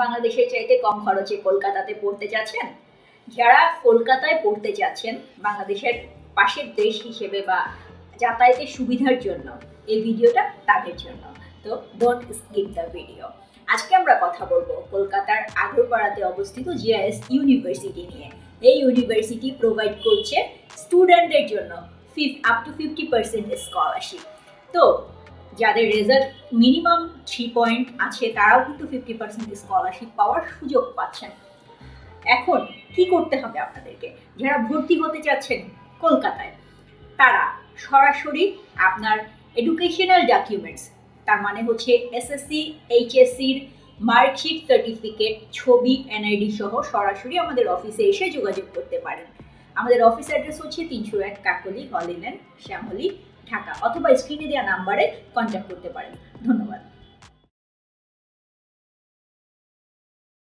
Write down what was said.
বাংলাদেশের চাইতে কম খরচে কলকাতাতে পড়তে যাচ্ছেন? যারা কলকাতায় পড়তে যাচ্ছেন বাংলাদেশের পাশের দেশ হিসেবে বা যাতায়াতের সুবিধার জন্য এই ভিডিওটা তাদের জন্য। তো ডোন্ট স্কিপ দ্য ভিডিও। আজকে আমরা কথা বলবো কলকাতার আগরপাড়াতে অবস্থিত জিআইএস ইউনিভার্সিটি নিয়ে। এই ইউনিভার্সিটি প্রোভাইড করছে স্টুডেন্টদের জন্য আপ টু 50% স্কলারশিপ। তো যাদের রেজাল্ট মিনিমাম 3 পয়েন্ট আছে তারাও কিন্তু 50% স্কলারশিপ পাওয়ার সুযোগ পাচ্ছেন। এখন কি করতে হবে আপনাদেরকে? যারা ভর্তি হতে চাচ্ছেন কলকাতায় তারা সরাসরি আপনার এডুকেশনাল ডকুমেন্টস, তার মানে হচ্ছে এসএসসি এইচএসসির মার্কশিট, সার্টিফিকেট, ছবি, এনআইডি সহ সরাসরি আমাদের অফিসে এসে যোগাযোগ করতে পারেন। আমাদের অফিস অ্যাড্রেস হচ্ছে 301 কাকলি, হল ইলেন, শ্যামলী, ঢাকা, অথবা স্ক্রিনে দেওয়া নাম্বারে কন্ট্যাক্ট করতে পারেন। ধন্যবাদ।